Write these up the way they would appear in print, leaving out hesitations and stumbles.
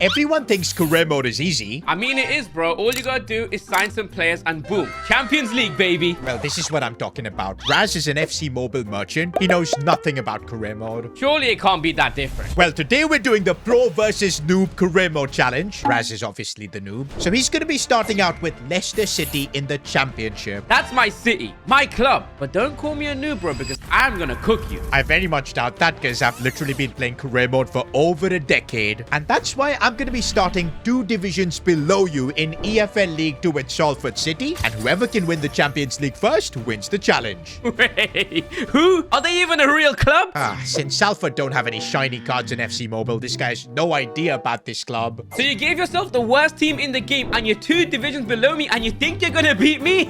Everyone thinks career mode is easy. I mean, it is, bro. All you gotta do is sign some players and boom. Champions League, baby. Well, this is what I'm talking about. Raz is an FC Mobile merchant. He knows nothing about career mode. Surely it can't be that different. Well, today we're doing the Pro versus Noob career mode challenge. Raz is obviously the noob. So he's going to be starting out with Leicester City in the championship. That's my city, my club. But don't call me a noob, bro, because I'm gonna cook you. I very much doubt that because I've literally been playing career mode for over a decade. And that's why I'm going to be starting 2 divisions below you in EFL League 2 with Salford City. And whoever can win the Champions League first wins the challenge. Wait, who? Are they even a real club? Since Salford don't have any shiny cards in FC Mobile, this guy has no idea about this club. So you gave yourself the worst team in the game and you're 2 divisions below me and you think you're gonna beat me?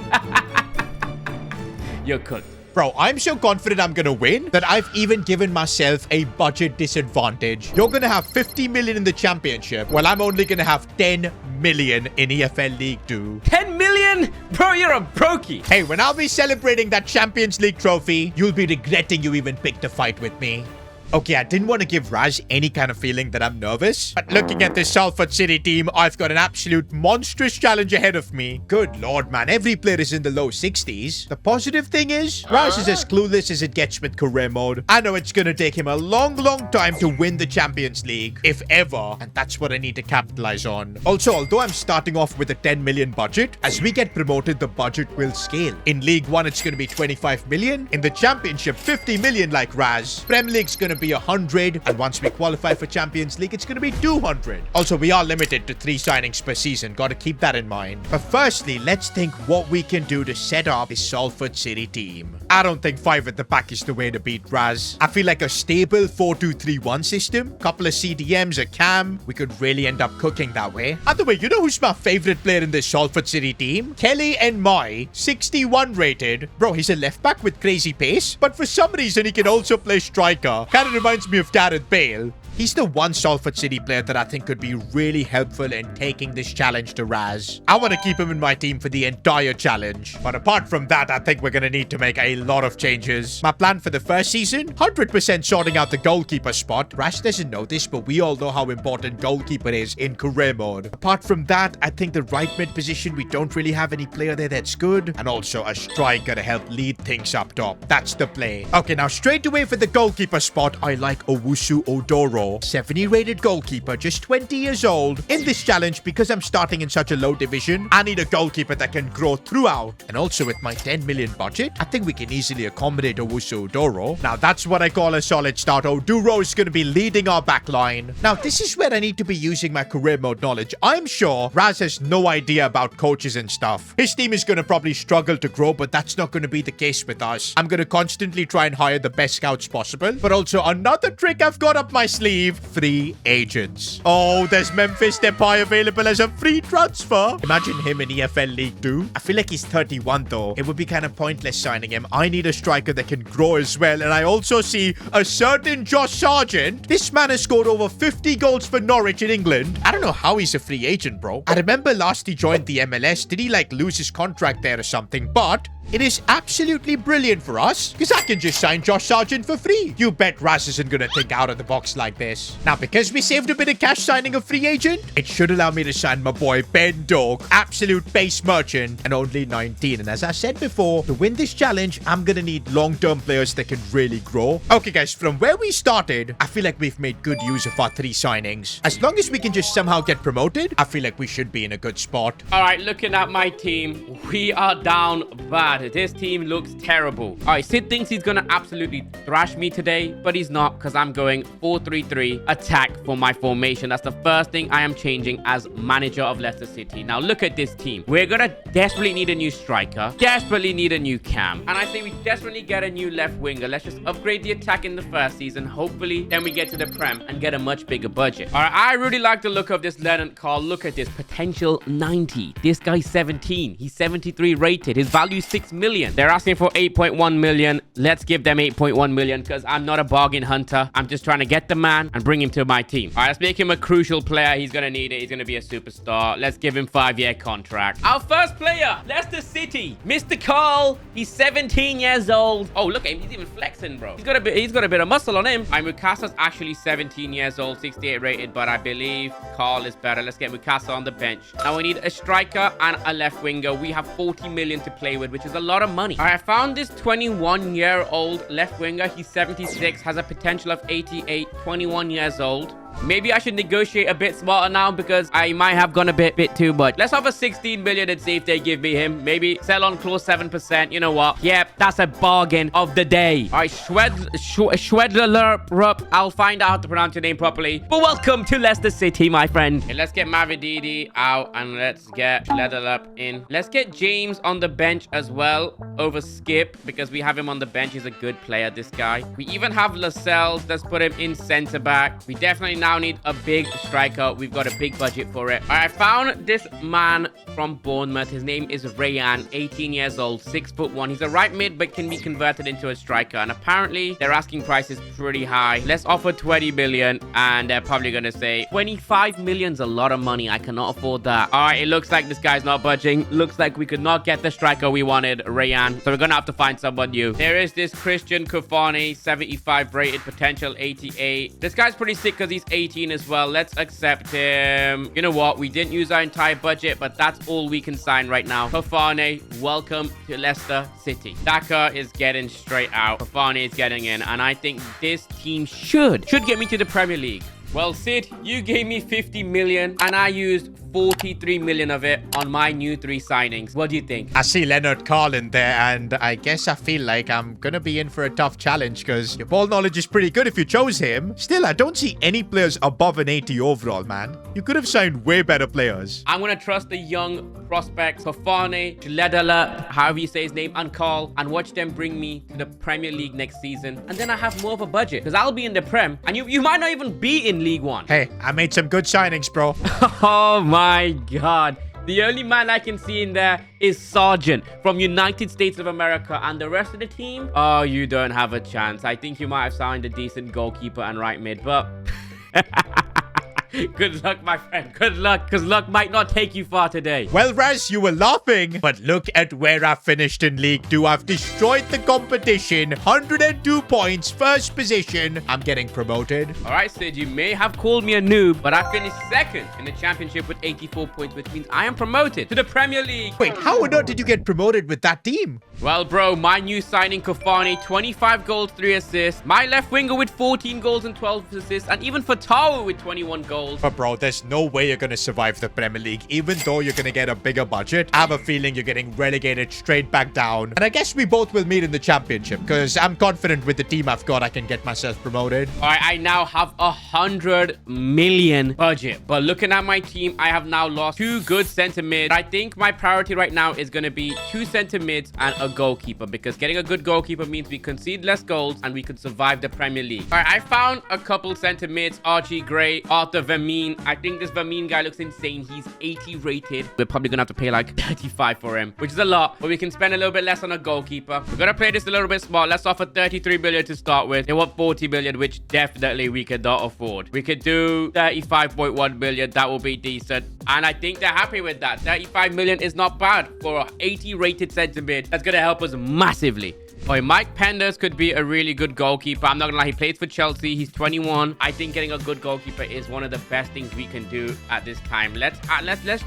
You're cooked. Bro, I'm so confident I'm gonna win that I've even given myself a budget disadvantage. You're gonna have 50 million in the championship, while I'm only gonna have 10 million in EFL League 2. 10 million? Bro, you're a brokey. Hey, when I'll be celebrating that Champions League trophy, you'll be regretting you even picked a fight with me. Okay, I didn't want to give Raz any kind of feeling that I'm nervous. But looking at this Salford City team, I've got an absolute monstrous challenge ahead of me. Good lord, man. Every player is in the low 60s. The positive thing is, Raz is as clueless as it gets with career mode. I know it's going to take him a long time to win the Champions League, if ever. And that's what I need to capitalize on. Also, although I'm starting off with a 10 million budget, as we get promoted, the budget will scale. In League 1, it's going to be 25 million. In the Championship, 50 million like Raz. Prem League's going to be 100, and once we qualify for Champions League, it's going to be 200. Also, we are limited to 3 signings per season. Got to keep that in mind. But firstly, let's think what we can do to set up this Salford City team. I don't think 5 at the back is the way to beat Raz. I feel like a stable 4-2-3-1 system, couple of CDMs, a cam, we could really end up cooking that way. By the way, you know who's my favorite player in this Salford City team? Kelly and Mai, 61 rated. Bro, he's a left back with crazy pace, but for some reason he can also play striker. Kind of reminds me of Gareth Bale. He's the one Salford City player that I think could be really helpful in taking this challenge to Raz. I want to keep him in my team for the entire challenge. But apart from that, I think we're going to need to make a lot of changes. My plan for the first season, 100% sorting out the goalkeeper spot. Raz doesn't know this, but we all know how important goalkeeper is in career mode. Apart from that, I think the right mid position, we don't really have any player there that's good. And also a striker to help lead things up top. That's the play. Okay, now straight away for the goalkeeper spot, I like Owusu Odoro. 70 rated goalkeeper, just 20 years old. In this challenge, because I'm starting in such a low division, I need a goalkeeper that can grow throughout. And also with my 10 million budget, I think we can easily accommodate Owusu Odoro. Now that's what I call a solid start. Odoro is going to be leading our back line. Now this is where I need to be using my career mode knowledge. I'm sure Raz has no idea about coaches and stuff. His team is going to probably struggle to grow, but that's not going to be the case with us. I'm going to constantly try and hire the best scouts possible. But also another trick I've got up my sleeve, free agents. Oh, there's Memphis Depay available as a free transfer. Imagine him in EFL League 2. I feel like he's 31 though. It would be kind of pointless signing him. I need a striker that can grow as well. And I also see a certain Josh Sargent. This man has scored over 50 goals for Norwich in England. I don't know how he's a free agent, bro. I remember last he joined the MLS. Did he like lose his contract there or something? But it is absolutely brilliant for us because I can just sign Josh Sargent for free. You bet Raz isn't going to think out of the box like this. Now, because we saved a bit of cash signing a free agent, it should allow me to sign my boy Ben Doak, absolute base merchant, and only 19. And as I said before, to win this challenge, I'm going to need long-term players that can really grow. Okay, guys, from where we started, I feel like we've made good use of our 3 signings. As long as we can just somehow get promoted, I feel like we should be in a good spot. All right, looking at my team, we are down bad. This team looks terrible. All right, Sid thinks he's gonna absolutely thrash me today, but he's not because I'm going 4-3-3 attack for my formation. That's the first thing I am changing as manager of Leicester City. Now look at this team. We're gonna desperately need a new striker, desperately need a new cam, and I say we desperately get a new left winger. Let's just upgrade the attack in the first season. Hopefully then we get to the Prem and get a much bigger budget. All right, I really like the look of this Leonard Carl. Look at this potential 90. This guy's 17. He's 73 rated. His value is 6 6 million. They're asking for 8.1 million. Let's give them 8.1 million because I'm not a bargain hunter. I'm just trying to get the man and bring him to my team. All right, let's make him a crucial player. He's going to need it. He's going to be a superstar. Let's give him 5-year contract. Our first player, Leicester City, Mr. Carl. He's 17 years old. Oh, look at him. He's even flexing, bro. He's got a bit of muscle on him. And Mukasa's actually 17 years old, 68 rated, but I believe Carl is better. Let's get Mukasa on the bench. Now we need a striker and a left winger. We have 40 million to play with, which is a lot of money. All right, I found this 21-year-old left winger. He's 76, has a potential of 88, 21 years old. Maybe I should negotiate a bit smarter now because I might have gone a bit too much. Let's offer 16 million and see if they give me him. Maybe sell on clause 7%. You know what? Yep, that's a bargain of the day. All right, Schwedler. I'll find out how to pronounce your name properly. But welcome to Leicester City, my friend. Okay, let's get Mavididi out and let's get Schwedler in. Let's get James on the bench as well over Skip because we have him on the bench. He's a good player, this guy. We even have Lascelles. Let's put him in centre back. We definitely now need a big striker. We've got a big budget for it. I found this man from Bournemouth. His name is Rayan, 18 years old, 6'1". He's a right mid, but can be converted into a striker. And apparently, their asking price is pretty high. Let's offer 20 million, and they're probably going to say 25 million's a lot of money. I cannot afford that. All right, it looks like this guy's not budging. Looks like we could not get the striker we wanted, Rayan. So we're going to have to find someone new. There is this Christian Kufani, 75 rated, potential 88. This guy's pretty sick because he's 18 as well. Let's accept him. You know what? We didn't use our entire budget, but that's all we can sign right now. Fofana, welcome to Leicester City. Daka is getting straight out. Fofana is getting in, and I think this team should get me to the Premier League. Well, Sid, you gave me 50 million and I used 43 million of it on my new 3 signings. What do you think? I see Leonard Carlin there, and I guess I feel like I'm gonna be in for a tough challenge because your ball knowledge is pretty good if you chose him. Still, I don't see any players above an 80 overall, man. You could have signed way better players. I'm gonna trust the young prospects, Fofana, Ledala, however you say his name, and Carl, and watch them bring me to the Premier League next season. And then I have more of a budget because I'll be in the Prem, and you might not even be in League One. Hey, I made some good signings, bro. Oh my God. The only man I can see in there is Sargent from United States of America, and the rest of the team, oh, you don't have a chance. I think you might have signed a decent goalkeeper and right mid, but good luck, my friend. Good luck, because luck might not take you far today. Well, Raz, you were laughing, but look at where I finished in League 2. I've destroyed the competition. 102 points, first position. I'm getting promoted. All right, Sid, you may have called me a noob, but I finished second in the championship with 84 points, which means I am promoted to the Premier League. Wait, how on earth did you get promoted with that team? Well, bro, my new signing, Kofani, 25 goals, 3 assists. My left winger with 14 goals and 12 assists. And even Fatawa with 21 goals. But bro, there's no way you're going to survive the Premier League. Even though you're going to get a bigger budget, I have a feeling you're getting relegated straight back down. And I guess we both will meet in the championship because I'm confident with the team I've got, I can get myself promoted. All right, I now have 100 million budget. But looking at my team, I have now lost 2 good center mids. I think my priority right now is going to be 2 center mids and a goalkeeper, because getting a good goalkeeper means we concede less goals and we could survive the Premier League. All right, I found a couple center mids, Archie Gray, Arthur Vermeer. I think this Vermeer guy looks insane. He's 80 rated. We're probably gonna have to pay like 35 for him, which is a lot, but we can spend a little bit less on a goalkeeper. We're gonna play this a little bit smart. Let's offer 33 million to start with. They want 40 million, which definitely we cannot afford. We could do 35.1 million. That will be decent, and I think they're happy with that. 35 million is not bad for an 80 rated center mid. That's gonna help us massively. Boy, Mike Penders could be a really good goalkeeper. I'm not gonna lie, he plays for Chelsea. He's 21. I think getting a good goalkeeper is one of the best things we can do at this time. Let's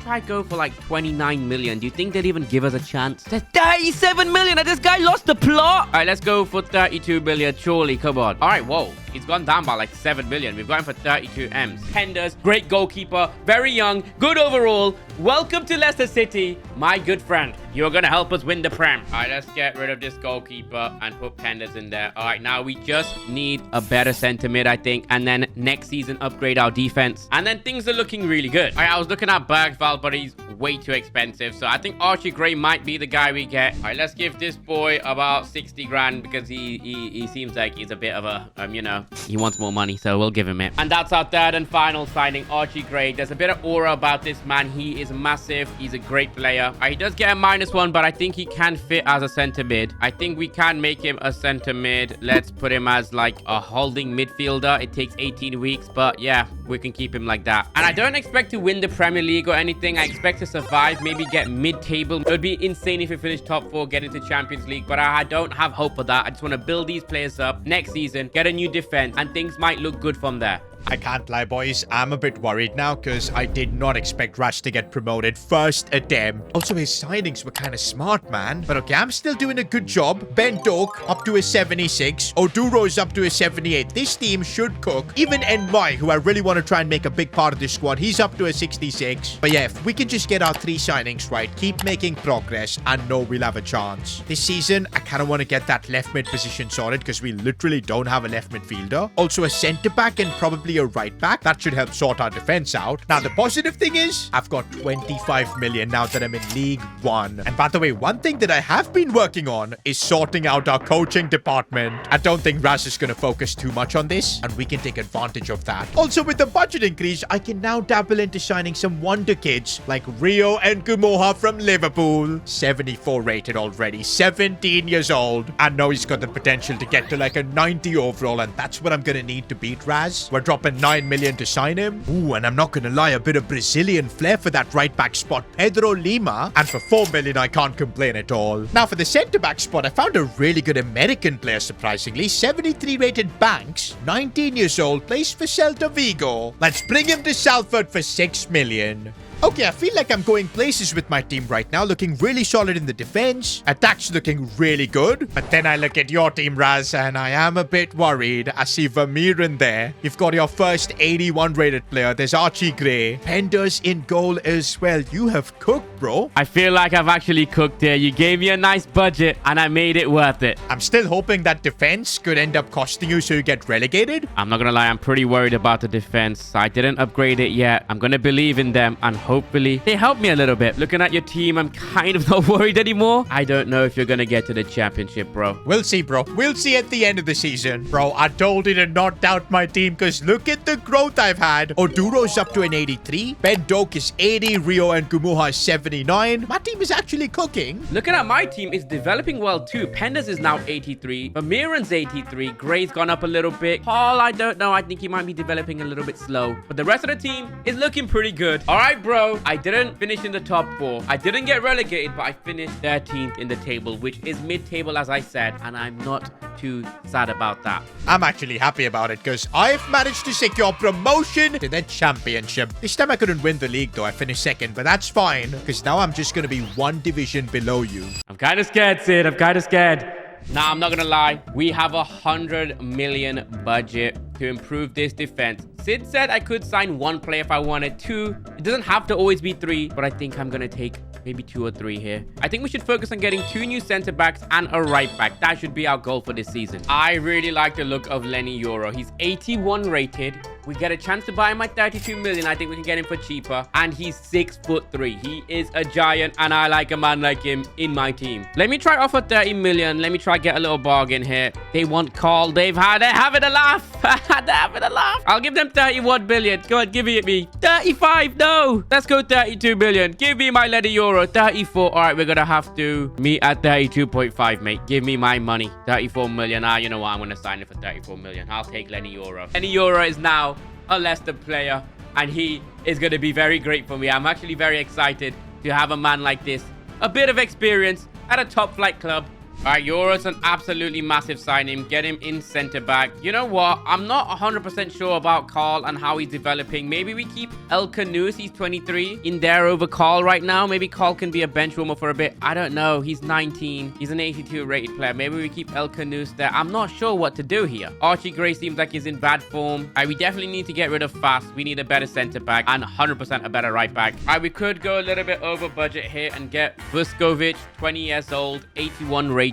try go for like 29 million. Do you think they'd even give us a chance? There's 37 million, and this guy lost the plot. All right, let's go for 32 million. Surely, come on. All right, whoa. He's gone down by like 7 million. We've got him for 32 M's. Penders, great goalkeeper, very young, good overall. Welcome to Leicester City, my good friend. You're going to help us win the Prem. All right, let's get rid of this goalkeeper and put Penders in there. All right, now we just need a better center mid, I think. And then next season, upgrade our defense. And then things are looking really good. All right, I was looking at Bergvall, but he's way too expensive. So I think Archie Gray might be the guy we get. All right, let's give this boy about 60 grand because he seems like he's a bit of a, you know, he wants more money. So we'll give him it. And that's our third and final signing, Archie Gray. There's a bit of aura about this man. He is massive. He's a great player. He does get a -1, but I think he can fit as a center mid. I think we can make him a center mid. Let's put him as like a holding midfielder. It takes 18 weeks, but yeah, we can keep him like that. And I don't expect to win the Premier League or anything. I expect to survive, maybe get mid-table. It would be insane if we finish top 4, get into Champions League, but I don't have hope for that. I just want to build these players up next season, get a new defense, and things might look good from there. I can't lie, boys. I'm a bit worried now because I did not expect Rush to get promoted first attempt. Also, his signings were kind of smart, man. But okay, I'm still doing a good job. Ben Doak up to a 76. Oduro's up to a 78. This team should cook. Even NY, who I really want to try and make a big part of this squad, he's up to a 66. But yeah, if we can just get our 3 signings right, keep making progress, I know we'll have a chance. This season, I kind of want to get that left mid position sorted because we literally don't have a left midfielder. Also, a centre back and probably a right back. That should help sort our defense out. Now, the positive thing is, I've got 25 million now that I'm in League 1. And by the way, one thing that I have been working on is sorting out our coaching department. I don't think Raz is going to focus too much on this, and we can take advantage of that. Also, with the budget increase, I can now dabble into signing some wonder kids like Rio and Gumoha from Liverpool. 74 rated already, 17 years old. I know he's got the potential to get to like a 90 overall, and that's what I'm going to need to beat Raz. We're dropping 9 million to sign him. Ooh, and I'm not gonna lie, a bit of Brazilian flair for that right back spot, Pedro Lima. And for 4 million, I can't complain at all. Now, for the centre back spot, I found a really good American player, surprisingly. 73 rated Banks, 19 years old, plays for Celta Vigo. Let's bring him to Salford for 6 million. Okay, I feel like I'm going places with my team right now, looking really solid in the defense. Attack's looking really good. But then I look at your team, Raz, and I am a bit worried. I see Vermeer in there. You've got your first 81 rated player. There's Archie Gray. Penders in goal as well. You have cooked, bro. I feel like I've actually cooked here. You gave me a nice budget, and I made it worth it. I'm still hoping that defense could end up costing you so you get relegated. I'm not gonna lie, I'm pretty worried about the defense. I didn't upgrade it yet. I'm gonna believe in them, and hopefully they help me a little bit. Looking at your team, I'm kind of not worried anymore. I don't know if you're gonna get to the championship, bro. We'll see, bro. We'll see at the end of the season. Bro, I told you to not doubt my team because look at the growth I've had. Oduro's up to an 83. Ben Doak is 80. Rio and Gumuha is 79. My team is actually cooking. Looking at my team, it's developing well too. Penders is now 83. Vermeeren's 83. Gray's gone up a little bit. Paul, I don't know. I think he might be developing a little bit slow. But the rest of the team is looking pretty good. All right, bro. I didn't finish in the top 4. I didn't get relegated, but I finished 13th in the table, which is mid-table, as I said, and I'm not too sad about that. I'm actually happy about it because I've managed to secure promotion to the championship. This time I couldn't win the league though. I finished 2nd, but that's fine because now I'm just going to be 1 division below you. I'm kind of scared, Sid. I'm kind of scared. Nah, I'm not gonna lie. We have 100 million budget to improve this defense. Sid said I could sign 1 player if I wanted to. It doesn't have to always be 3, but I think I'm gonna take maybe 2 or 3 here. I think we should focus on getting 2 new center backs and a right back. That should be our goal for this season. I really like the look of Lenny Euro. He's 81 rated. We get a chance to buy him at 32 million. I think we can get him for cheaper. And he's 6'3". He is a giant, and I like a man like him in my team. Let me try offer 30 million. Let me try get a little bargain here. They want Carl. They're having a laugh. They're having a laugh. I'll give them 31 billion. Go on, give it me. 35, no. Let's go 32 billion. Give me my Lenny Euro. 34. All right, we're gonna have to meet at 32.5, mate. Give me my money. 34 million. You know what? I'm gonna sign it for 34 million. I'll take Lenny Euro. Lenny Euro is now a Leicester player, and he is going to be very great for me. I'm actually very excited to have a man like this. A bit of experience at a top flight club. All right, Euro's an absolutely massive signing. Get him in center back. You know what? I'm not 100% sure about Carl and how he's developing. Maybe we keep El Canus, he's 23, in there over Carl right now. Maybe Carl can be a bench warmer for a bit. I don't know. He's 19. He's an 82 rated player. Maybe we keep El Canus there. I'm not sure what to do here. Archie Gray seems like he's in bad form. All right, we definitely need to get rid of Fast. We need a better center back and 100% a better right back. All right, we could go a little bit over budget here and get Vuskovic, 20 years old, 81 rated.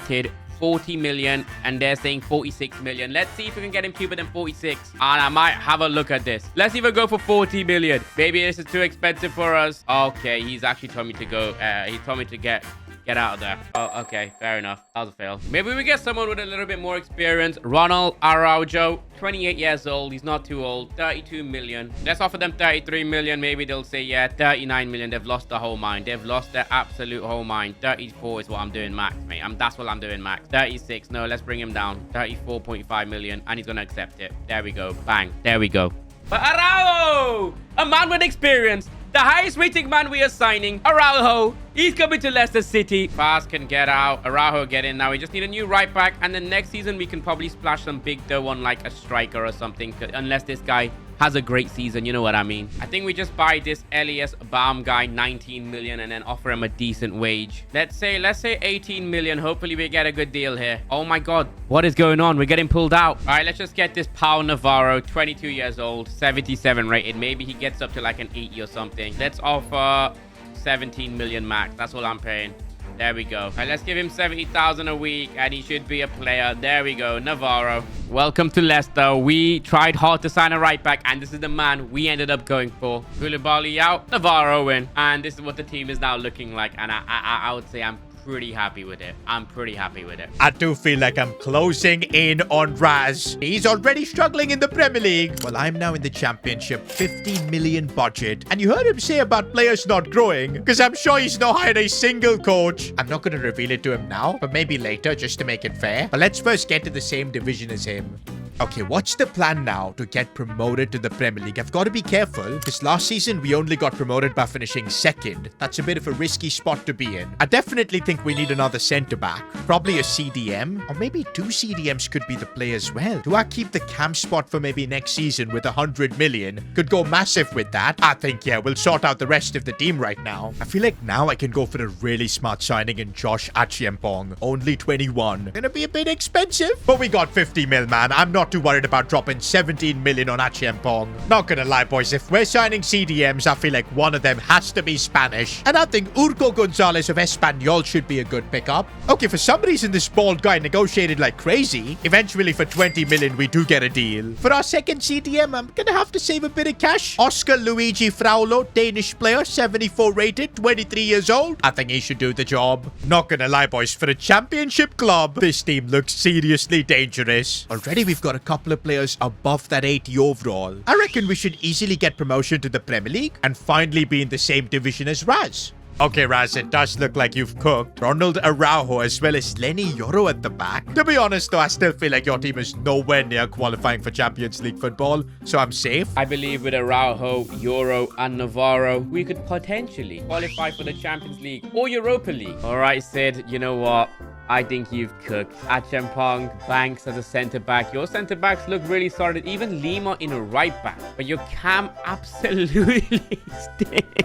40 million and they're saying 46 million. Let's see if we can get him cheaper than 46. And I might have a look at this. Let's even go for 40 million. Maybe this is too expensive for us. Okay, he's actually told me to go. He told me to get out of there. Oh, okay. Fair enough. That was a fail. Maybe we get someone with a little bit more experience. Ronald Araujo, 28 years old. He's not too old. 32 million. Let's offer them 33 million. Maybe they'll say, yeah, 39 million. They've lost the whole mind. They've lost their absolute whole mind. 34 is what I'm doing max, mate. That's what I'm doing max. 36. No, let's bring him down. 34.5 million. And he's going to accept it. There we go. Bang. There we go. But Araujo, a man with experience. The highest rating man we are signing, Araujo. He's coming to Leicester City. Fast can get out. Araujo get in now. We just need a new right back. And then next season, we can probably splash some big dough on like a striker or something. Unless this guy has a great season. You know what I mean? I think we just buy this Elias Baum guy 19 million and then offer him a decent wage. Let's say 18 million. Hopefully we get a good deal here. Oh my God. What is going on? We're getting pulled out. All right, let's just get this Pau Navarro, 22 years old, 77 rated. Maybe he gets up to like an 80 or something. Let's offer 17 million max. That's all I'm paying. There we go. All right, let's give him 70,000 a week and he should be a player. There we go. Navarro. Welcome to Leicester. We tried hard to sign a right back and this is the man we ended up going for. Koulibaly out, Navarro in. And this is what the team is now looking like. And I would say I'm pretty happy with it. I'm pretty happy with it. I do feel like I'm closing in on Raz. He's already struggling in the Premier League. Well, I'm now in the Championship, 50 million budget. And you heard him say about players not growing, because I'm sure he's not hired a single coach. I'm not going to reveal it to him now, but maybe later just to make it fair. But let's first get to the same division as him. Okay, what's the plan now to get promoted to the Premier League? I've got to be careful because last season we only got promoted by finishing second. That's a bit of a risky spot to be in. I definitely think we need another centre-back. Probably a CDM. Or maybe 2 CDMs could be the play as well. Do I keep the camp spot for maybe next season with 100 million? Could go massive with that. I think, yeah, we'll sort out the rest of the team right now. I feel like now I can go for a really smart signing in Josh Achiampong. Only 21. Gonna be a bit expensive, but we got 50 mil, man. I'm not too worried about dropping 17 million on Achiampong. Not gonna lie, boys. If we're signing CDMs, I feel like one of them has to be Spanish. And I think Urco Gonzalez of Espanyol should be a good pickup. Okay, for some reason, this bald guy negotiated like crazy. Eventually, for 20 million, we do get a deal. For our second CDM, I'm gonna have to save a bit of cash. Oscar Luigi Fraulo, Danish player, 74 rated, 23 years old. I think he should do the job. Not gonna lie, boys. For a championship club, this team looks seriously dangerous. Already, we've got a couple of players above that 80 overall. I reckon we should easily get promotion to the Premier League and finally be in the same division as Raz. Okay, Raz, it does look like you've cooked. Ronald Araujo as well as Lenny Yoro at the back. To be honest, though, I still feel like your team is nowhere near qualifying for Champions League football, so I'm safe. I believe with Araujo, Yoro, and Navarro, we could potentially qualify for the Champions League or Europa League. All right, Sid, you know what? I think you've cooked. Achiampong, Banks as a centre-back. Your centre-backs look really solid. Even Lima in a right-back. But your cam absolutely stinks.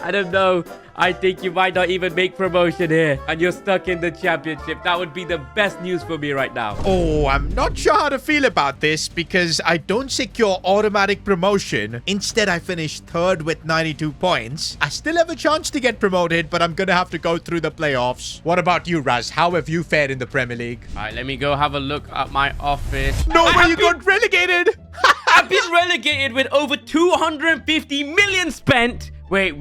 I don't know. I think you might not even make promotion here. And you're stuck in the championship. That would be the best news for me right now. Oh, I'm not sure how to feel about this because I don't secure automatic promotion. Instead, I finish third with 92 points. I still have a chance to get promoted, but I'm going to have to go through the playoffs. What about you, Raz? How have you fared in the Premier League? All right, let me go have a look at my office. No way you got relegated! I've been relegated with over 250 million spent. Wait.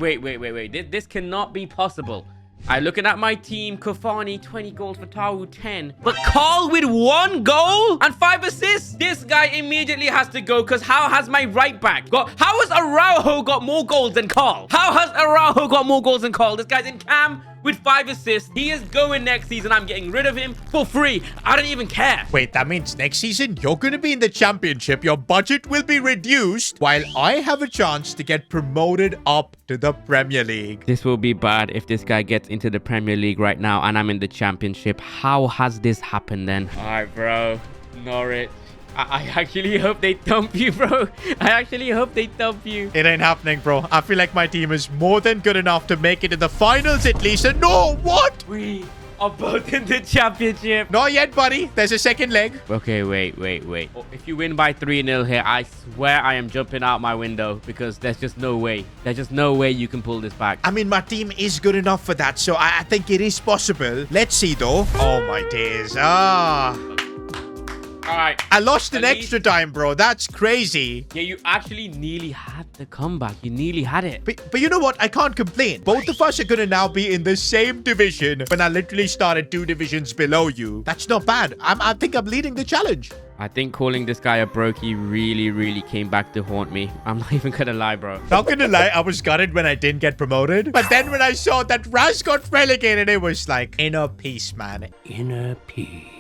This cannot be possible. I'm looking at my team. Kofani, 20 goals for Tau, 10. But Carl with 1 goal and 5 assists? This guy immediately has to go because how has my right back got... How has Araujo got more goals than Carl? How has Araujo got more goals than Carl? This guy's in cam with 5 assists. He is going next season. I'm getting rid of him for free. I don't even care. Wait, that means next season you're going to be in the championship. Your budget will be reduced while I have a chance to get promoted up to the Premier League. This will be bad if this guy gets into the Premier League right now and I'm in the championship. How has this happened then? All right, bro. Norwich. I actually hope they dump you, bro. I actually hope they dump you. It ain't happening, bro. I feel like my team is more than good enough to make it to the finals at least. And no, what? We are both in the championship. Not yet, buddy. There's a second leg. Okay, wait. Oh, if you win by 3-0 here, I swear I am jumping out my window because there's just no way. There's just no way you can pull this back. I mean, my team is good enough for that, so I think it is possible. Let's see, though. Oh, my days. All right. I lost in extra time, bro. That's crazy. Yeah, you actually nearly had the comeback. You nearly had it. But you know what? I can't complain. Both of us are going to now be in the same division when I literally started 2 divisions below you. That's not bad. I think I'm leading the challenge. I think calling this guy a brokey really came back to haunt me. I'm not even gonna lie, bro. Not gonna lie, I was gutted when I didn't get promoted. But then when I saw that Raz got relegated, it was like inner peace, man. Inner peace.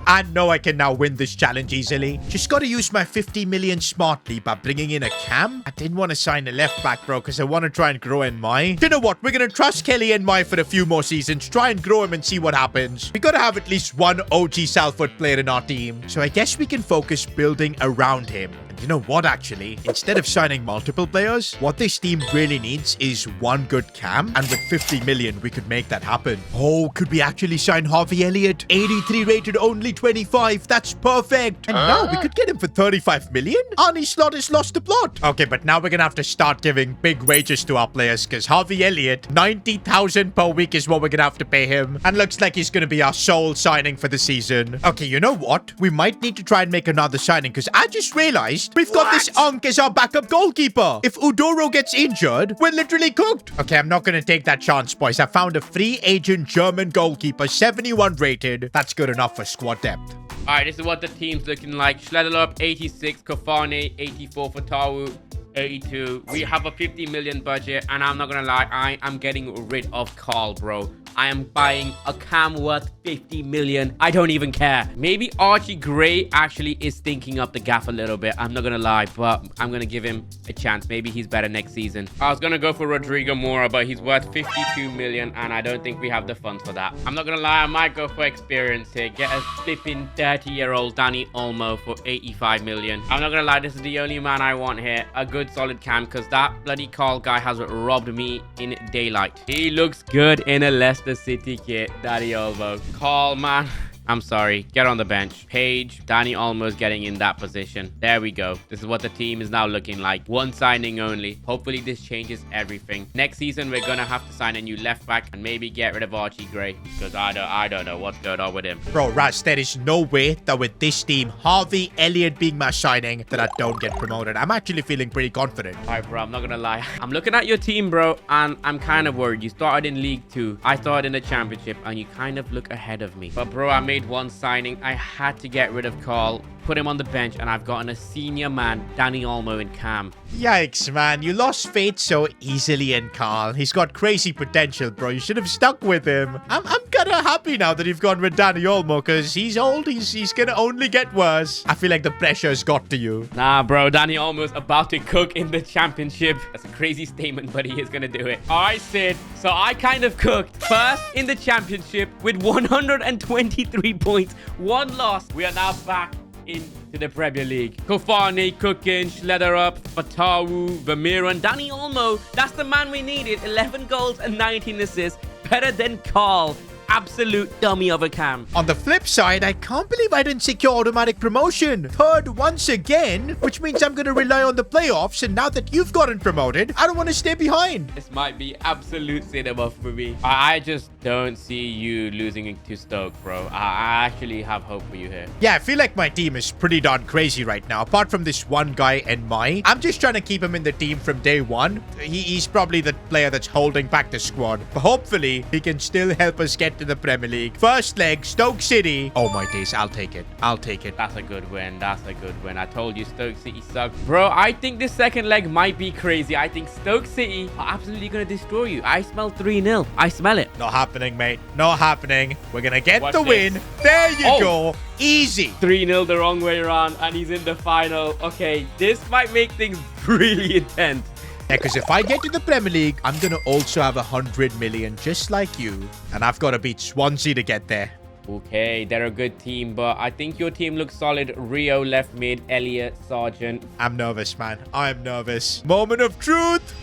I know I can now win this challenge easily. Just gotta use my 50 million smartly by bringing in a cam. I didn't want to sign a left back, bro, because I want to try and grow NY. You know what? We're gonna trust Kelly NY for a few more seasons. Try and grow him and see what happens. We gotta have at least one OG Salford player in our team. So I guess we can focus building around him. You know what, actually? Instead of signing multiple players, what this team really needs is one good cam. And with 50 million, we could make that happen. Oh, could we actually sign Harvey Elliott? 83 rated, only 25. That's perfect. And now we could get him for 35 million? Arnie Slot has lost the plot. Okay, but now we're gonna have to start giving big wages to our players because Harvey Elliott, 90,000 per week is what we're gonna have to pay him. And looks like he's gonna be our sole signing for the season. Okay, you know what? We might need to try and make another signing because I just realized we've got this Unk as our backup goalkeeper. If Udoro gets injured, we're literally cooked. Okay, I'm not going to take that chance, boys. I found a free agent German goalkeeper, 71 rated. That's good enough for squad depth. All right, this is what the team's looking like. Schledelup, 86. Kofane, 84. Fatawu, 82. We have a 50 million budget, and I'm not going to lie, I am getting rid of Carl, bro. I am buying a cam worth 50 million. I don't even care. Maybe Archie Gray actually is thinking up the gaff a little bit. I'm not gonna lie, but I'm gonna give him a chance. Maybe he's better next season. I was gonna go for Rodrigo Mora, but he's worth 52 million, and I don't think we have the funds for that. I'm not gonna lie, I might go for experience here. Get a flipping 30-year-old Danny Olmo for 85 million. I'm not gonna lie, this is the only man I want here. A good solid cam, because that bloody Carl guy has robbed me in daylight. He looks good in a Leicester City kit. Danny Olmo. Carl, man. I'm sorry. Get on the bench. Page. Danny Olmo's getting in that position. There we go. This is what the team is now looking like. One signing only. Hopefully this changes everything. Next season, we're going to have to sign a new left back and maybe get rid of Archie Gray because I don't know what's going on with him. Bro, Raz, there is no way that with this team, Harvey Elliott being my signing, that I don't get promoted. I'm actually feeling pretty confident. All right, bro. I'm not going to lie. I'm looking at your team, bro, and I'm kind of worried. You started in League 2. I started in the Championship, and you kind of look ahead of me. But, bro, I made one signing. I had to get rid of Carl, put him on the bench, and I've gotten a senior man, Danny Olmo, in cam. Yikes, man. You lost faith so easily in Carl. He's got crazy potential, bro. You should have stuck with him. I'm kind of happy now that you've gone with Danny Olmo because he's old. He's going to only get worse. I feel like the pressure's got to you. Nah, bro. Danny Olmo's about to cook in the Championship. That's a crazy statement, but he is going to do it. All right, Sid. So I kind of cooked first in the Championship with 123 points. One loss. We are now back into the Premier League. Kofane, cooking, Schledelup, Fatawu, Vermeer, and Danny Olmo. That's the man we needed. 11 goals and 19 assists. Better than Carl. Absolute dummy of a cam. On the flip side, I can't believe I didn't secure automatic promotion. Third once again, which means I'm going to rely on the playoffs. And now that you've gotten promoted, I don't want to stay behind. This might be absolute cinema for me. I just don't see you losing to Stoke, bro. I actually have hope for you here. Yeah, I feel like my team is pretty darn crazy right now. Apart from this one guy and I'm just trying to keep him in the team from day one. He's probably the player that's holding back the squad. But hopefully, he can still help us get to the Premier League. First leg, Stoke City. Oh my days, I'll take it. I'll take it. That's a good win. That's a good win. I told you Stoke City sucks. Bro, I think this second leg might be crazy. I think Stoke City are absolutely going to destroy you. I smell 3-0. I smell it. Not happening, mate. Not happening. We're going to get the win. There you go. Easy. 3-0 the wrong way around, and he's in the final. Okay, this might make things really intense. Yeah, because if I get to the Premier League, I'm going to also have 100 million, just like you. And I've got to beat Swansea to get there. Okay, they're a good team, but I think your team looks solid. Rio left mid, Elliott, Sargent. I'm nervous, man. I'm nervous. Moment of truth.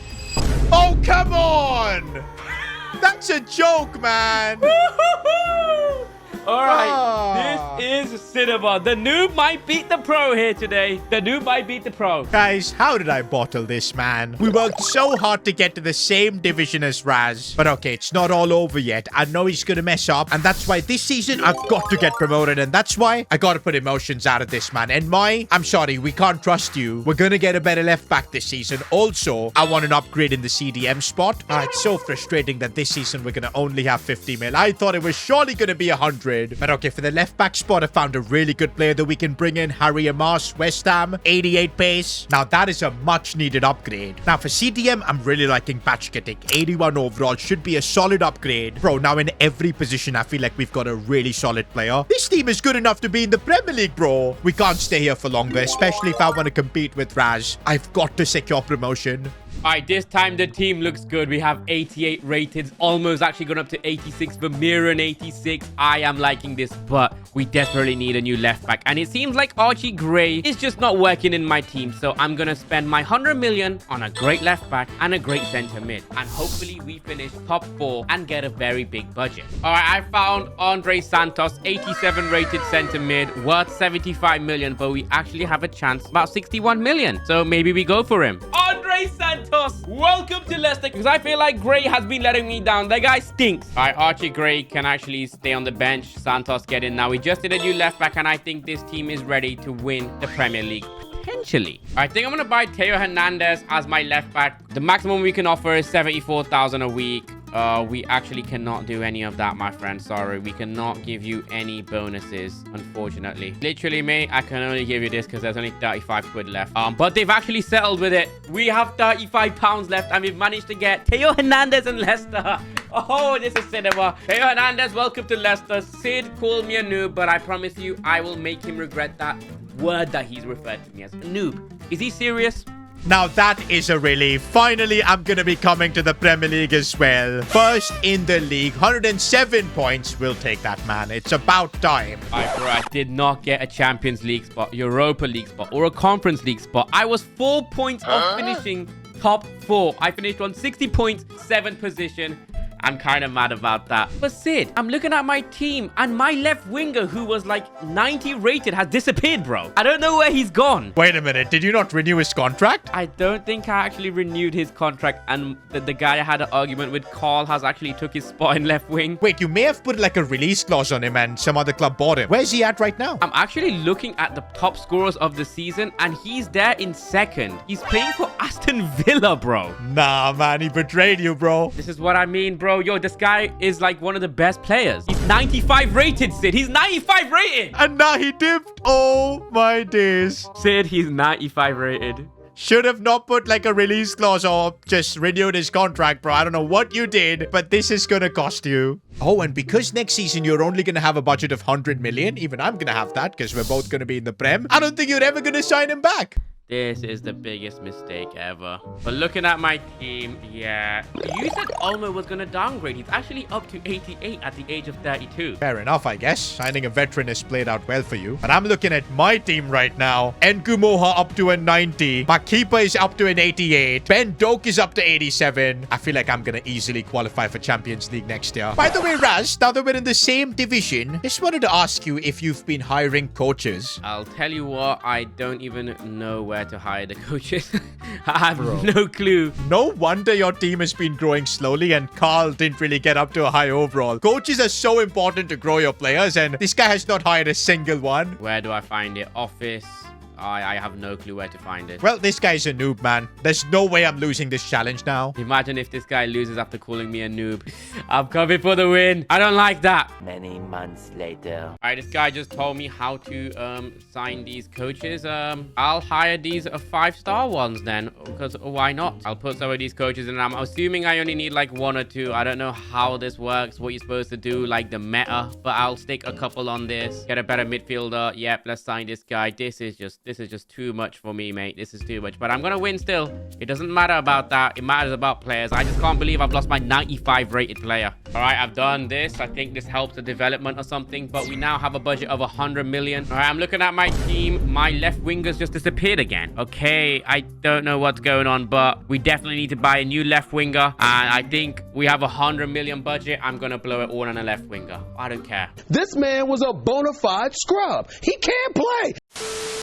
Oh, come on. That's a joke, man. All right, this is cinema. The noob might beat the pro here today. The noob might beat the pro. Guys, how did I bottle this, man? We worked so hard to get to the same division as Raz. But okay, it's not all over yet. I know he's gonna mess up, and that's why this season I've got to get promoted, and that's why I gotta put emotions out of this, man. And I'm sorry, we can't trust you. We're gonna get a better left back this season. Also, I want an upgrade in the CDM spot. It's so frustrating that this season we're gonna only have 50 mil. I thought it was surely gonna be 100. But okay, for the left back spot, I found a really good player that we can bring in. Harry Amos, West Ham, 88 pace. Now that is a much needed upgrade. Now for CDM, I'm really liking Patch getting 81 overall. Should be a solid upgrade. Bro, now in every position, I feel like we've got a really solid player. This team is good enough to be in the Premier League, bro. We can't stay here for longer, especially if I want to compete with Raz. I've got to secure promotion. All right, this time the team looks good. We have 88 rated, almost actually gone up to 86. Vermeer and 86. I am liking this, but we desperately need a new left back. And it seems like Archie Gray is just not working in my team. So I'm going to spend my 100 million on a great left back and a great center mid. And hopefully we finish top 4 and get a very big budget. All right, I found Andre Santos, 87 rated center mid, worth 75 million. But we actually have a chance about 61 million. So maybe we go for him. Andre Santos, welcome to Leicester, because I feel like Gray has been letting me down. That guy stinks. All right, Archie Gray can actually stay on the bench. Santos get in now. We just did a new left back, and I think this team is ready to win the Premier League. Potentially. I think I'm going to buy Teo Hernandez as my left back. The maximum we can offer is 74,000 a week. We actually cannot do any of that, my friend. Sorry, we cannot give you any bonuses, unfortunately. Literally, mate, I can only give you this because there's only 35 quid left. But they've actually settled with it. We have 35 pounds left, and we've managed to get Teo Hernandez and Leicester. Oh, this is cinema. Teo Hernandez, welcome to Leicester. Sid called me a noob, but I promise you, I will make him regret that word that he's referred to me as a noob. Is he serious? Now that is a relief. Finally, I'm going to be coming to the Premier League as well. First in the league, 107 points. We'll take that, man. It's about time. Bro, I did not get a Champions League spot, Europa League spot, or a Conference League spot. I was 4 points off finishing top 4. I finished on 60 points, 7th position. I'm kind of mad about that. But Sid, I'm looking at my team, and my left winger, who was like 90 rated, has disappeared, bro. I don't know where he's gone. Wait a minute. Did you not renew his contract? I don't think I actually renewed his contract, and the guy I had an argument with, Carl, has actually took his spot in left wing. Wait, you may have put like a release clause on him and some other club bought him. Where's he at right now? I'm actually looking at the top scorers of the season, and he's there in 2nd. He's playing for Aston Villa, bro. Nah, man, he betrayed you, bro. This is what I mean, bro. Yo, this guy is like one of the best players. He's 95 rated, Sid. He's 95 rated. And now he dipped. Oh, my days. Sid, he's 95 rated. Should have not put like a release clause or just renewed his contract, bro. I don't know what you did, but this is gonna cost you. Oh, and because next season you're only gonna have a budget of 100 million, even I'm gonna have that because we're both gonna be in the Prem. I don't think you're ever gonna sign him back. This is the biggest mistake ever. But looking at my team, yeah. You said Olmo was going to downgrade. He's actually up to 88 at the age of 32. Fair enough, I guess. Signing a veteran has played out well for you. But I'm looking at my team right now. Nkumoha up to a 90. Makipa is up to an 88. Ben Doak is up to 87. I feel like I'm going to easily qualify for Champions League next year. By the way, Raz, now that we're in the same division, just wanted to ask you if you've been hiring coaches. I'll tell you what, I don't even know where to hire the coaches. I have no clue. No wonder your team has been growing slowly and Carl didn't really get up to a high overall. Coaches are so important to grow your players and this guy has not hired a single one. Where do I find it? Office. I have no clue where to find it. Well, this guy's a noob, man. There's no way I'm losing this challenge now. Imagine if this guy loses after calling me a noob. I'm coming for the win. I don't like that. Many months later. All right, this guy just told me how to sign these coaches. I'll hire these 5-star ones then, because why not? I'll put some of these coaches in. I'm assuming I only need like 1 or 2. I don't know how this works, what you're supposed to do, like the meta, but I'll stick a couple on this. Get a better midfielder. Yep, let's sign this guy. This is This is just too much for me, mate. This is too much. But I'm going to win still. It doesn't matter about that. It matters about players. I just can't believe I've lost my 95 rated player. All right, I've done this. I think this helps the development or something. But we now have a budget of 100 million. All right, I'm looking at my team. My left wingers just disappeared again. Okay, I don't know what's going on, but we definitely need to buy a new left winger. And I think we have 100 million budget. I'm going to blow it all on a left winger. I don't care. This man was a bona fide scrub. He can't play.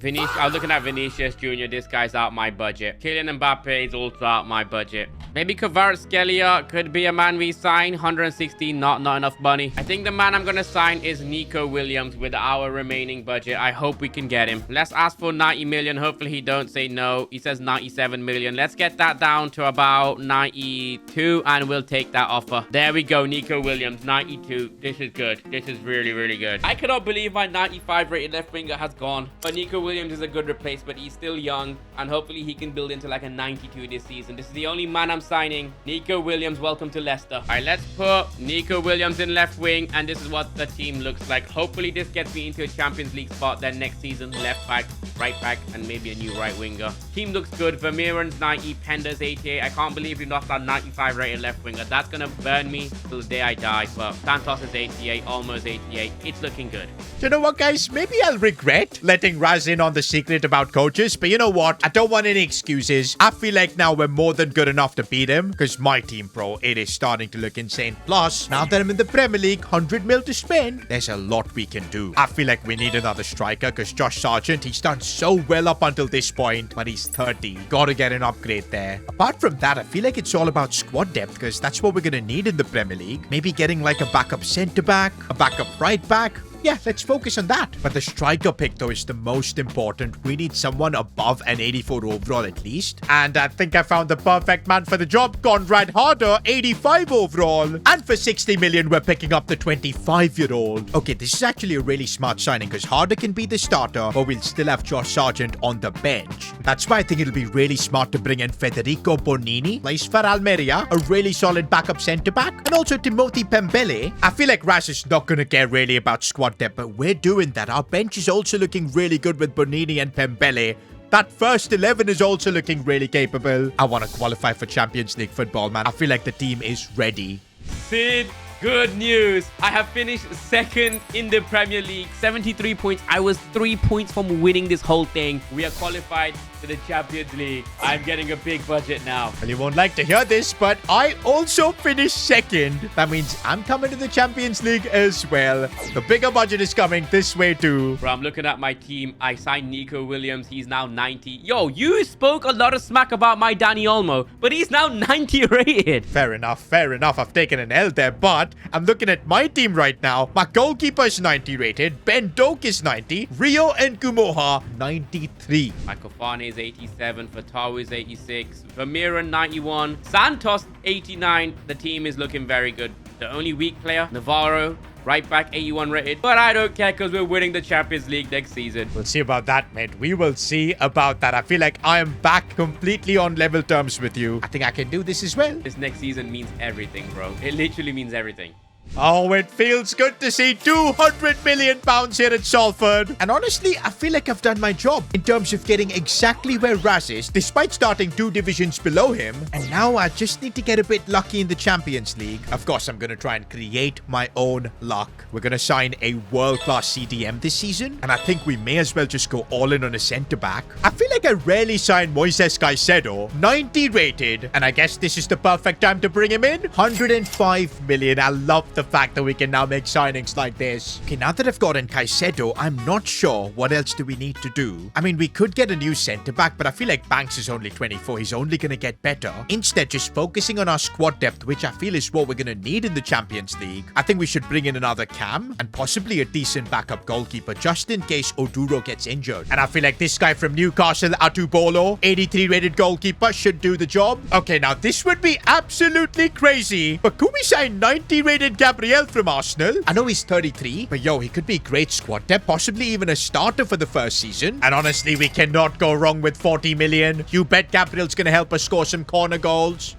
I was looking at Vinicius Jr. This guy's out my budget. Kylian Mbappe is also out my budget. Maybe Kvaratskhelia could be a man we sign. 116, not enough money. I think the man I'm going to sign is Nico Williams with our remaining budget. I hope we can get him. Let's ask for 90 million. Hopefully he don't say no. He says 97 million. Let's get that down to about 92 and we'll take that offer. There we go. Nico Williams, 92. This is good. This is really, really good. I cannot believe my 95 rated left winger has gone. But Nico Williams is a good replacement. He's still young and hopefully he can build into like a 92 this season. This is the only man I'm signing. Nico Williams, welcome to Leicester. All right, let's put Nico Williams in left wing and this is what the team looks like. Hopefully this gets me into a Champions League spot then next season. Left back, right back and maybe a new right winger. Team looks good. Vermeeren's 90, Pender's 88. I can't believe we lost our 95 rated left winger. That's gonna burn me till the day I die. But Santos is 88, almost 88. It's looking good. You know what, guys? Maybe I'll regret letting Raz in on the secret about coaches, but you know what? I don't want any excuses. I feel like now we're more than good enough to beat him because my team, bro, it is starting to look insane. Plus, now that I'm in the Premier League, 100 mil to spend, there's a lot we can do. I feel like we need another striker because Josh Sargent, he's done so well up until this point, but he's 30. Gotta get an upgrade there. Apart from that, I feel like it's all about squad depth because that's what we're gonna need in the Premier League. Maybe getting like a backup centre back, a backup right back. Yeah, let's focus on that. But the striker pick, though, is the most important. We need someone above an 84 overall at least. And I think I found the perfect man for the job. Conrad Harder, 85 overall. And for 60 million, we're picking up the 25-year-old. Okay, this is actually a really smart signing because Harder can be the starter, but we'll still have Josh Sargent on the bench. That's why I think it'll be really smart to bring in Federico Bonini, plays for Almeria, a really solid backup centre-back, and also Timothy Pembele. I feel like Raz is not going to care really about squad depth, but we're doing that. Our bench is also looking really good with Bonini and Pembele. That first 11 is also looking really capable. I want to qualify for Champions League football, man. I feel like the team is ready. Sid, good news. I have finished second in the Premier League. 73 points. I was 3 points from winning this whole thing. We are qualified to the Champions League. I'm getting a big budget now. Well, you won't like to hear this, but I also finished second. That means I'm coming to the Champions League as well. The bigger budget is coming this way too. Bro, I'm looking at my team. I signed Nico Williams. He's now 90. Yo, you spoke a lot of smack about my Dani Olmo, but he's now 90 rated. Fair enough, fair enough. I've taken an L there, but I'm looking at my team right now. My goalkeeper is 90 rated. Ben Doak is 90. Rio and Kumoha, 93. Michael Fane is 87, Fatawu is 86, Vermeeren 91, Santos 89. The team is looking very good. The only weak player, Navarro, right back, 81 rated. But I don't care because we're winning the Champions League next season. We'll see about that, mate. We will see about that. I feel like I am back completely on level terms with you. I think I can do this as well. This next season means everything, bro. It literally means everything. Oh, it feels good to see 200 million pounds here at Salford. And honestly, I feel like I've done my job in terms of getting exactly where Raz is, despite starting 2 divisions below him. And now I just need to get a bit lucky in the Champions League. Of course, I'm going to try and create my own luck. We're going to sign a world-class CDM this season. And I think we may as well just go all in on a centre-back. I feel like I rarely sign Moises Caicedo, 90 rated. And I guess this is the perfect time to bring him in. 105 million. I love the fact that we can now make signings like this. Okay, now that I've gotten Caicedo, I'm not sure what else do we need to do. I mean, we could get a new centre-back, but I feel like Banks is only 24. He's only going to get better. Instead, just focusing on our squad depth, which I feel is what we're going to need in the Champions League. I think we should bring in another Cam and possibly a decent backup goalkeeper just in case Oduro gets injured. And I feel like this guy from Newcastle, Atubolo, 83 rated goalkeeper, should do the job. Okay, now this would be absolutely crazy, but could we sign 90 rated Gabriel from Arsenal? I know he's 33, but yo, he could be great squad depth, possibly even a starter for the first season. And honestly, we cannot go wrong with 40 million. You bet Gabriel's gonna help us score some corner goals.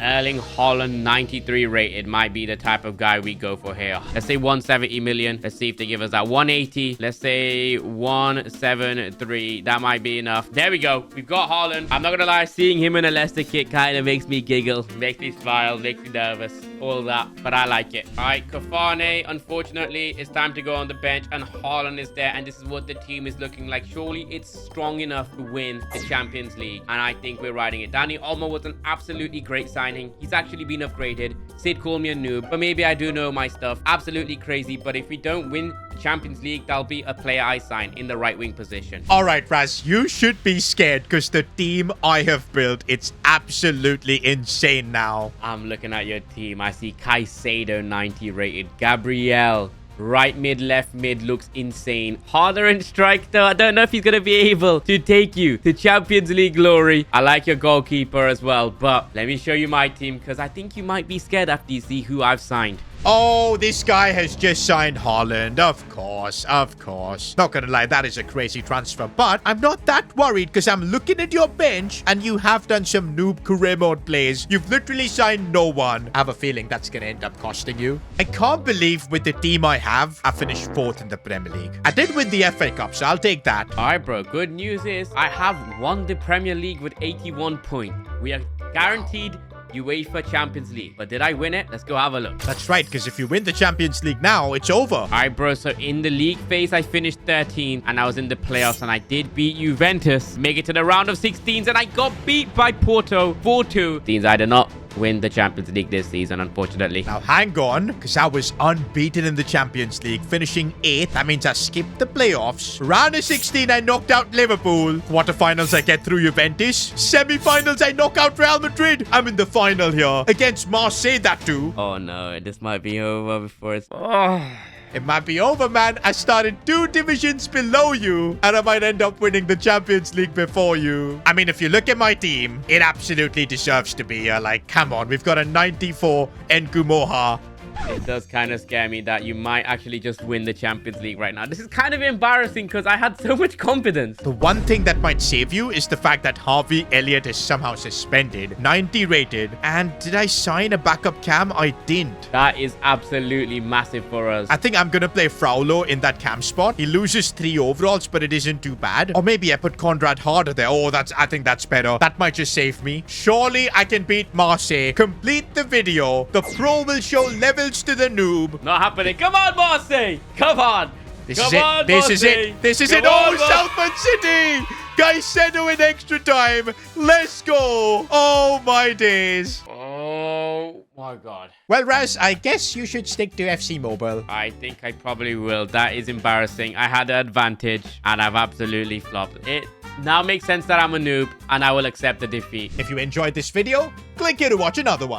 Erling Haaland, 93 rated, might be the type of guy we go for here. Let's say 170 million. Let's see if they give us that. 180. Let's say 173. That might be enough. There we go. We've got Haaland. I'm not gonna lie, seeing him in a Leicester kit kind of makes me giggle, makes me smile, makes me nervous, all that, but I like it. All right, Kafane, unfortunately, it's time to go on the bench, and Haaland is there, and this is what the team is looking like. Surely it's strong enough to win the Champions League, and I think we're riding it. Dani Olmo was an absolutely great signing. He's actually been upgraded. Sid called me a noob, but maybe I do know my stuff. Absolutely crazy, but if we don't win Champions League, that'll be a player I sign in the right wing position. All right, Raz, you should be scared because the team I have built, it's absolutely insane now. I'm looking at your team. I see Caicedo, 90 rated. Gabriel, right mid, left mid, looks insane. Harder in strike, though. I don't know if he's going to be able to take you to Champions League glory. I like your goalkeeper as well, but let me show you my team because I think you might be scared after you see who I've signed. Oh, this guy has just signed Haaland. Of course, of course. Not gonna lie, that is a crazy transfer. But I'm not that worried because I'm looking at your bench and you have done some noob career mode plays. You've literally signed no one. I have a feeling that's gonna end up costing you. I can't believe with the team I have, I finished 4th in the Premier League. I did win the FA Cup, so I'll take that. All right, bro. Good news is I have won the Premier League with 81 points. We are guaranteed UEFA Champions League. But did I win it? Let's go have a look. That's right, because if you win the Champions League now, it's over. All right, bro. So in the league phase, I finished 13 and I was in the playoffs and I did beat Juventus, make it to the round of 16s, and I got beat by Porto 4-2. Means I did not win the Champions League this season, unfortunately. Now, hang on, because I was unbeaten in the Champions League, finishing 8th. That means I skipped the playoffs. Round of 16, I knocked out Liverpool. Quarterfinals, I get through Juventus. Semi-finals, I knock out Real Madrid. I'm in the final here against Marseille, that too. Oh, no. This might be over before it's... Oh... It might be over, man. I started 2 divisions below you, and I might end up winning the Champions League before you. I mean, if you look at my team, it absolutely deserves to be here. Like, come on. We've got a 94 Nkumoha. It does kind of scare me that you might actually just win the Champions League right now. This is kind of embarrassing because I had so much confidence. The one thing that might save you is the fact that Harvey Elliott is somehow suspended, 90 rated. And did I sign a backup cam? I didn't. That is absolutely massive for us. I think I'm going to play Fraulo in that cam spot. He loses 3 overalls, but it isn't too bad. Or maybe I put Conrad Harder there. Oh, I think that's better. That might just save me. Surely I can beat Marseille. Complete the video. The pro will show levels to the noob. Not happening. Come on, Marseille. Come on. This is it. This is it. This is it. Oh, Salford City. Caicedo in extra time. Let's go. Oh, my days. Oh, my God. Well, Raz, I guess you should stick to FC Mobile. I think I probably will. That is embarrassing. I had the advantage, and I've absolutely flopped. It now makes sense that I'm a noob, and I will accept the defeat. If you enjoyed this video, click here to watch another one.